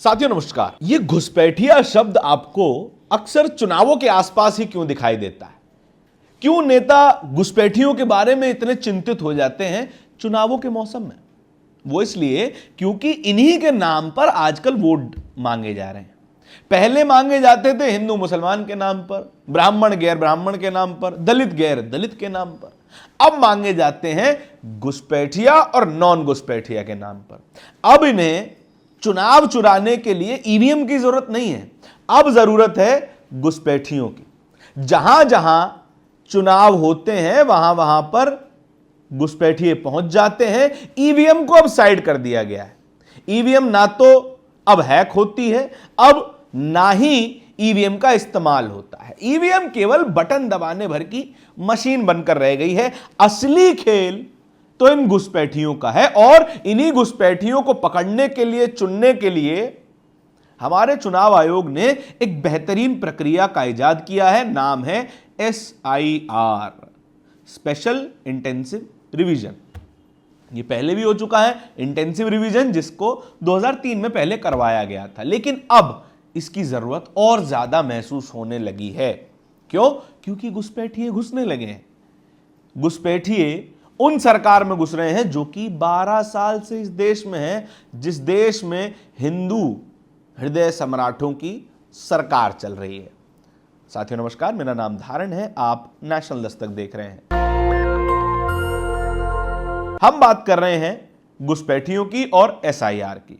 साथियों नमस्कार। ये घुसपैठिया शब्द आपको अक्सर चुनावों के आसपास ही क्यों दिखाई देता है? क्यों नेता घुसपैठियों के बारे में इतने चिंतित हो जाते हैं चुनावों के मौसम में? वो इसलिए क्योंकि इन्हीं के नाम पर आजकल वोट मांगे जा रहे हैं। पहले मांगे जाते थे हिंदू मुसलमान के नाम पर, ब्राह्मण गैर ब्राह्मण के नाम पर, दलित गैर दलित के नाम पर। अब मांगे जाते हैं घुसपैठिया और नॉन घुसपैठिया के नाम पर। अब इन्हें चुनाव चुराने के लिए ईवीएम की जरूरत नहीं है, अब जरूरत है घुसपैठियों की। जहां जहां चुनाव होते हैं वहां वहां पर घुसपैठिए पहुंच जाते हैं। ईवीएम को अब साइड कर दिया गया है। ईवीएम ना तो अब हैक होती है, अब ना ही ईवीएम का इस्तेमाल होता है। ईवीएम केवल बटन दबाने भर की मशीन बनकर रह गई है। असली खेल तो इन घुसपैठियों का है और इन्हीं घुसपैठियों को पकड़ने के लिए, चुनने के लिए हमारे चुनाव आयोग ने एक बेहतरीन प्रक्रिया का इजाद किया है। नाम है SIR, स्पेशल इंटेंसिव रिवीजन। ये पहले भी हो चुका है इंटेंसिव रिवीजन, जिसको 2003 में पहले करवाया गया था, लेकिन अब इसकी जरूरत और ज्यादा महसूस होने लगी है। क्यों? क्योंकि घुसपैठिए घुसने लगे हैं। घुसपैठिए उन सरकार में घुस रहे हैं जो कि 12 साल से इस देश में है, जिस देश में हिंदू हृदय सम्राटों की सरकार चल रही है। साथियों नमस्कार, मेरा नाम धारण है, आप नेशनल दस्तक देख रहे हैं। हम बात कर रहे हैं घुसपैठियों की और SIR की।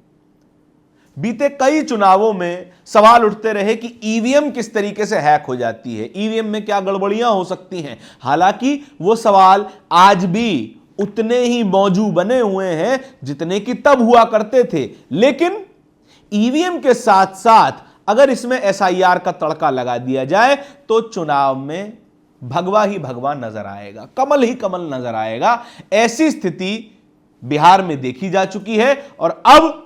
बीते कई चुनावों में सवाल उठते रहे कि ईवीएम किस तरीके से हैक हो जाती है, ईवीएम में क्या गड़बड़ियां हो सकती हैं। हालांकि वो सवाल आज भी उतने ही मौजूद बने हुए हैं जितने कि तब हुआ करते थे। लेकिन ईवीएम के साथ साथ अगर इसमें SIR का तड़का लगा दिया जाए तो चुनाव में भगवा ही भगवा नजर आएगा, कमल ही कमल नजर आएगा। ऐसी स्थिति बिहार में देखी जा चुकी है और अब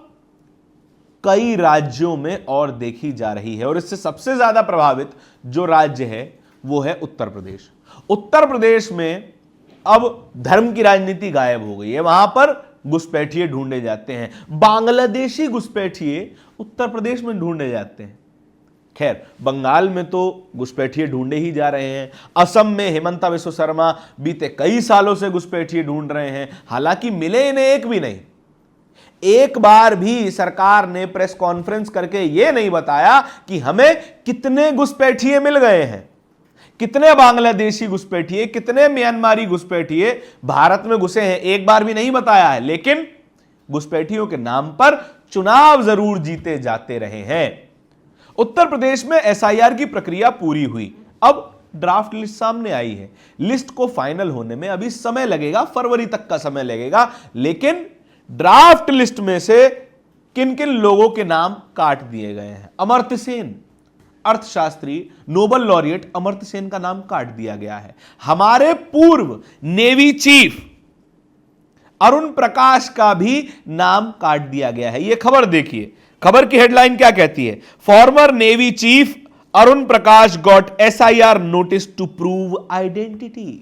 कई राज्यों में और देखी जा रही है। और इससे सबसे ज्यादा प्रभावित जो राज्य है वो है उत्तर प्रदेश। उत्तर प्रदेश में अब धर्म की राजनीति गायब हो गई है। वहां पर घुसपैठिए ढूंढे जाते हैं, बांग्लादेशी घुसपैठिए उत्तर प्रदेश में ढूंढे जाते हैं। खैर, बंगाल में तो घुसपैठिए ढूंढे ही जा रहे हैं। असम में हिमंता बिस्वा शर्मा बीते कई सालों से घुसपैठिए ढूंढ रहे हैं, हालांकि मिले इन्हें एक भी नहीं। एक बार भी सरकार ने प्रेस कॉन्फ्रेंस करके यह नहीं बताया कि हमें कितने घुसपैठिए मिल गए हैं, कितने बांग्लादेशी घुसपैठिए, कितने म्यांमारी घुसपैठिए भारत में घुसे हैं, एक बार भी नहीं बताया है। लेकिन घुसपैठियों के नाम पर चुनाव जरूर जीते जाते रहे हैं। उत्तर प्रदेश में SIR की प्रक्रिया पूरी हुई, अब ड्राफ्ट लिस्ट सामने आई है। लिस्ट को फाइनल होने में अभी समय लगेगा, फरवरी तक का समय लगेगा। लेकिन ड्राफ्ट लिस्ट में से किन किन लोगों के नाम काट दिए गए हैं? अमर्त्य सेन, अर्थशास्त्री, नोबेल लॉरिएट अमर्त्य सेन का नाम काट दिया गया है। हमारे पूर्व नेवी चीफ अरुण प्रकाश का भी नाम काट दिया गया है। यह खबर देखिए, खबर की हेडलाइन क्या कहती है? Former navy chief Arun Prakash got SIR notice to prove identity.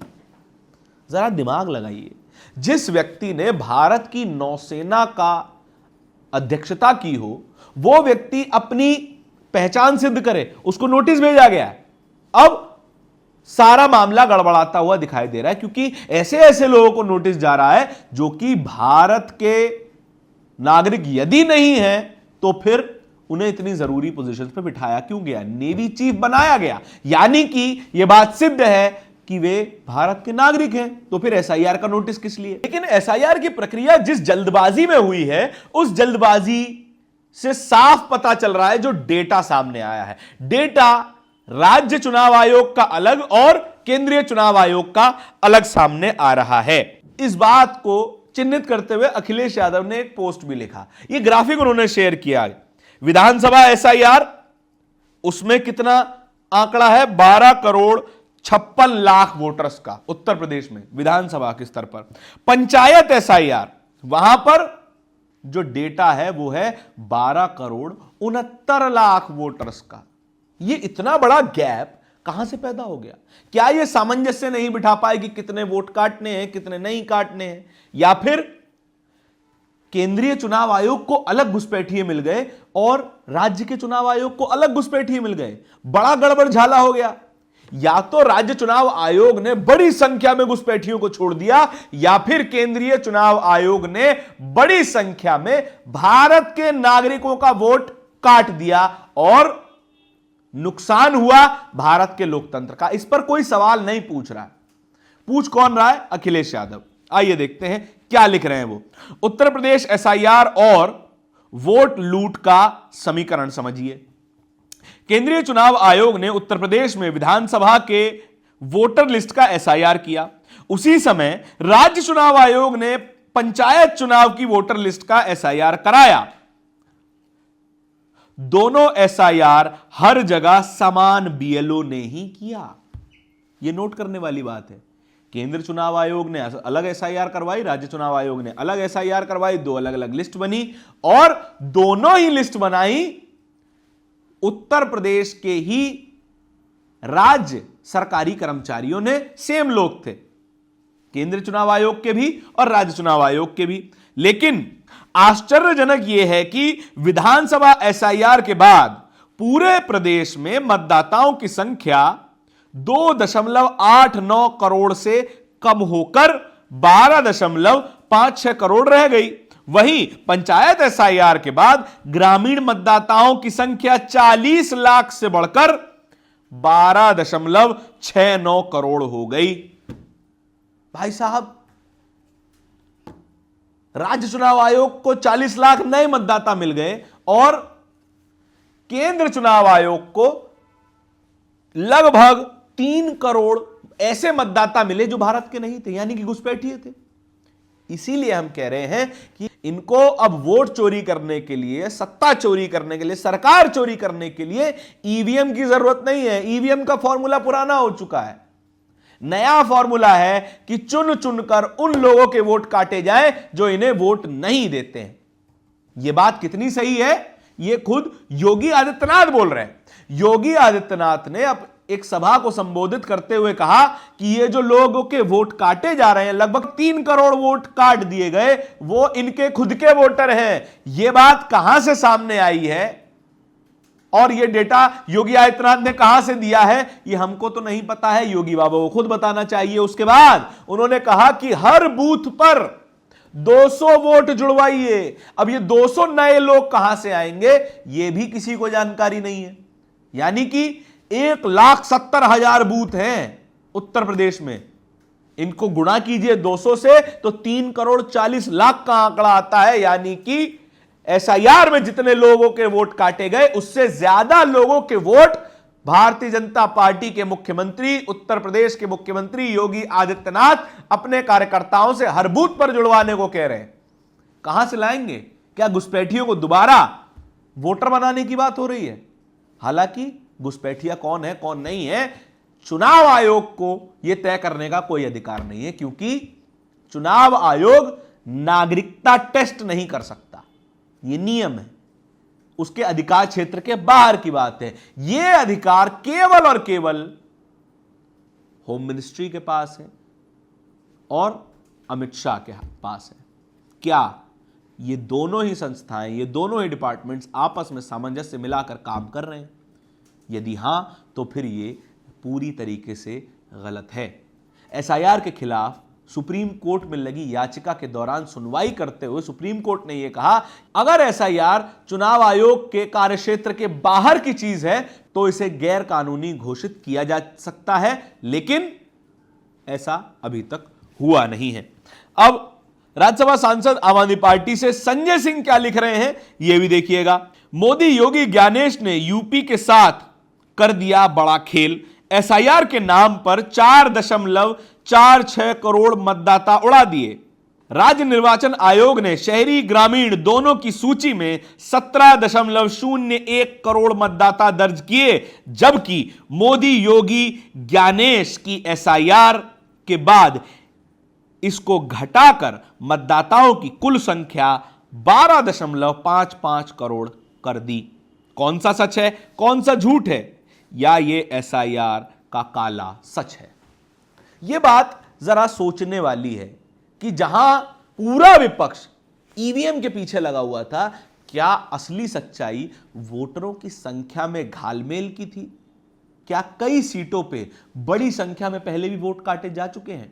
जरा दिमाग लगाइए, जिस व्यक्ति ने भारत की नौसेना का अध्यक्षता की हो, वो व्यक्ति अपनी पहचान सिद्ध करे, उसको नोटिस भेजा गया है। अब सारा मामला गड़बड़ाता हुआ दिखाई दे रहा है, क्योंकि ऐसे ऐसे लोगों को नोटिस जा रहा है जो कि भारत के नागरिक यदि नहीं है तो फिर उन्हें इतनी जरूरी पोजीशंस पे बिठाया क्यों गया? नेवी चीफ बनाया गया, यानी कि यह बात सिद्ध है कि वे भारत के नागरिक हैं, तो फिर SIR का नोटिस किस लिए? लेकिन SIR की प्रक्रिया जिस जल्दबाजी में हुई है, उस जल्दबाजी से साफ पता चल रहा है जो डेटा सामने आया है। डेटा राज्य चुनाव आयोग का अलग और केंद्रीय चुनाव आयोग का अलग सामने आ रहा है। इस बात को चिन्हित करते हुए अखिलेश यादव ने एक पोस्ट भी लिखा। यह ग्राफिक उन्होंने शेयर किया। विधानसभा SIR, उसमें कितना आंकड़ा है? 12,56,00,000 वोटर्स का उत्तर प्रदेश में विधानसभा के स्तर पर। पंचायत SIR, वहां पर जो डेटा है वो है 12,69,00,000 वोटर्स का। ये इतना बड़ा गैप कहां से पैदा हो गया? क्या ये सामंजस्य नहीं बिठा पाए कि कितने वोट काटने हैं, कितने नहीं काटने हैं? या फिर केंद्रीय चुनाव आयोग को अलग घुसपैठिए मिल गए और राज्य के चुनाव आयोग को अलग घुसपैठिए मिल गए। बड़ा गड़बड़ झाला हो गया। या तो राज्य चुनाव आयोग ने बड़ी संख्या में घुसपैठियों को छोड़ दिया, या फिर केंद्रीय चुनाव आयोग ने बड़ी संख्या में भारत के नागरिकों का वोट काट दिया और नुकसान हुआ भारत के लोकतंत्र का। इस पर कोई सवाल नहीं पूछ रहा है। पूछ कौन रहा है? अखिलेश यादव। आइए देखते हैं क्या लिख रहे हैं वो। उत्तर प्रदेश एसआईआर और वोट लूट का समीकरण समझिए। केंद्रीय चुनाव आयोग ने उत्तर प्रदेश में विधानसभा के वोटर लिस्ट का एसआईआर किया। उसी समय राज्य चुनाव आयोग ने पंचायत चुनाव की वोटर लिस्ट का एसआईआर कराया। दोनों एसआईआर हर जगह समान बीएलओ ने ही किया। यह नोट करने वाली बात है। केंद्र चुनाव आयोग ने अलग एसआईआर करवाई, राज्य चुनाव आयोग ने अलग एसआईआर करवाई, दो अलग अलग लिस्ट बनी और दोनों ही लिस्ट बनाई उत्तर प्रदेश के ही राज्य सरकारी कर्मचारियों ने। सेम लोग थे, केंद्र चुनाव आयोग के भी और राज्य चुनाव आयोग के भी। लेकिन आश्चर्यजनक यह है कि विधानसभा एसआईआर के बाद पूरे प्रदेश में मतदाताओं की संख्या 2.89 करोड़ से कम होकर 12.56 करोड़ रह गई। वहीं पंचायत एसआईआर के बाद ग्रामीण मतदाताओं की संख्या 40 लाख से बढ़कर 12.69 करोड़ हो गई। भाई साहब, राज्य चुनाव आयोग को 40 लाख नए मतदाता मिल गए और केंद्र चुनाव आयोग को लगभग 3 करोड़ ऐसे मतदाता मिले जो भारत के नहीं थे, यानी कि घुसपैठिए थे। इसीलिए हम कह रहे हैं कि इनको अब वोट चोरी करने के लिए, सत्ता चोरी करने के लिए, सरकार चोरी करने के लिए ईवीएम की जरूरत नहीं है। ईवीएम का फॉर्मूला पुराना हो चुका है। नया फॉर्मूला है कि चुन चुनकर उन लोगों के वोट काटे जाएं जो इन्हें वोट नहीं देते हैं। यह बात कितनी सही है, यह खुद योगी आदित्यनाथ बोल रहे हैं। योगी आदित्यनाथ ने अब एक सभा को संबोधित करते हुए कहा कि ये जो लोगों के वोट काटे जा रहे हैं, लगभग 3 करोड़ वोट काट दिए गए, वो इनके खुद के वोटर हैं। यह बात कहां से सामने आई है और यह डेटा योगी आदित्यनाथ ने कहां से दिया है, यह हमको तो नहीं पता है, योगी बाबा को खुद बताना चाहिए। उसके बाद उन्होंने कहा कि हर बूथ पर 200 वोट जुड़वाइए। अब ये 200 नए लोग कहां से आएंगे, यह भी किसी को जानकारी नहीं है। यानी कि 1,70,000 बूथ हैं उत्तर प्रदेश में। इनको गुणा कीजिए 200 से तो 3 करोड़ 40 लाख का आंकड़ा आता है। यानी कि एसआईआर में जितने लोगों के वोट काटे गए, उससे ज्यादा लोगों के वोट भारतीय जनता पार्टी के मुख्यमंत्री, उत्तर प्रदेश के मुख्यमंत्री योगी आदित्यनाथ अपने कार्यकर्ताओं से हर बूथ पर जुड़वाने को कह रहे हैं। कहां से लाएंगे? क्या घुसपैठियों को दोबारा वोटर बनाने की बात हो रही है? हालांकि घुसपैठिया कौन है कौन नहीं है, चुनाव आयोग को यह तय करने का कोई अधिकार नहीं है, क्योंकि चुनाव आयोग नागरिकता टेस्ट नहीं कर सकता। यह नियम है, उसके अधिकार क्षेत्र के बाहर की बात है। यह अधिकार केवल और केवल होम मिनिस्ट्री के पास है और अमित शाह के पास है। क्या ये दोनों ही संस्थाएं, ये दोनों ही डिपार्टमेंट्स आपस में सामंजस्य मिलाकर काम कर रहे हैं? यदि हां, तो फिर ये पूरी तरीके से गलत है। एसआईआर के खिलाफ सुप्रीम कोर्ट में लगी याचिका के दौरान सुनवाई करते हुए सुप्रीम कोर्ट ने यह कहा, अगर एसआईआर चुनाव आयोग के कार्यक्षेत्र के बाहर की चीज है तो इसे गैर कानूनी घोषित किया जा सकता है, लेकिन ऐसा अभी तक हुआ नहीं है। अब राज्यसभा सांसद आम आदमी पार्टी से संजय सिंह क्या लिख रहे हैं, यह भी देखिएगा। मोदी योगी ज्ञानेश ने यूपी के साथ कर दिया बड़ा खेल। एसआईआर के नाम पर 4.46 करोड़ मतदाता उड़ा दिए। राज्य निर्वाचन आयोग ने शहरी ग्रामीण दोनों की सूची में 17.01 करोड़ मतदाता दर्ज किए, जबकि मोदी योगी ज्ञानेश की एसआईआर के बाद इसको घटाकर मतदाताओं की कुल संख्या 12.55 करोड़ कर दी। कौन सा सच है, कौन सा झूठ है, या ये एसआईआर का काला सच है? यह बात जरा सोचने वाली है कि जहां पूरा विपक्ष ईवीएम के पीछे लगा हुआ था, क्या असली सच्चाई वोटरों की संख्या में घालमेल की थी? क्या कई सीटों पे बड़ी संख्या में पहले भी वोट काटे जा चुके हैं?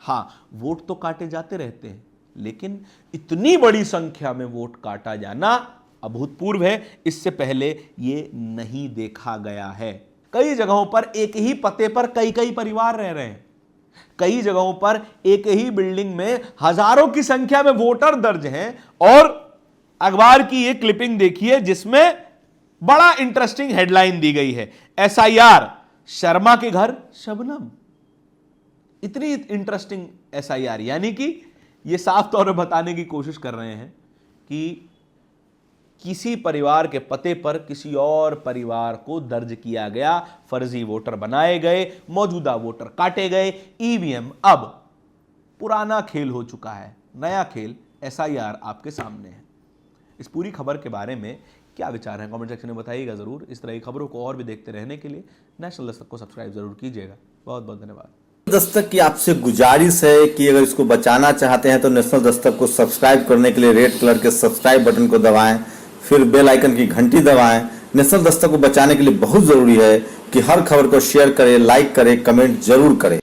हां, वोट तो काटे जाते रहते हैं, लेकिन इतनी बड़ी संख्या में वोट काटा जाना अभूतपूर्व है। इससे पहले यह नहीं देखा गया है। कई जगहों पर एक ही पते पर कई कई परिवार रह रहे हैं। कई जगहों पर एक ही बिल्डिंग में हजारों की संख्या में वोटर दर्ज हैं। और अखबार की यह क्लिपिंग देखिए जिसमें बड़ा इंटरेस्टिंग हेडलाइन दी गई है, एसआईआर, शर्मा के घर शबनम। इतनी इंटरेस्टिंग एसआईआर, यानी कि यह साफ तौर पर बताने की कोशिश कर रहे हैं कि किसी परिवार के पते पर किसी और परिवार को दर्ज किया गया, फर्जी वोटर बनाए गए, मौजूदा वोटर काटे गए। ईवीएम अब पुराना खेल हो चुका है, नया खेल एसआईआर आपके सामने है। इस पूरी खबर के बारे में क्या विचार है कमेंट सेक्शन में बताइएगा जरूर। इस तरह की खबरों को और भी देखते रहने के लिए नेशनल दस्तक को सब्सक्राइब जरूर कीजिएगा। बहुत बहुत धन्यवाद। दस्तक की आपसे गुजारिश है कि अगर इसको बचाना चाहते हैं तो नेशनल दस्तक को सब्सक्राइब करने के लिए रेड कलर के सब्सक्राइब बटन को दबाएं, फिर बेल आइकन की घंटी दबाएं। नेशनल दस्तक को बचाने के लिए बहुत जरूरी है कि हर खबर को शेयर करें, लाइक करें, कमेंट जरूर करें।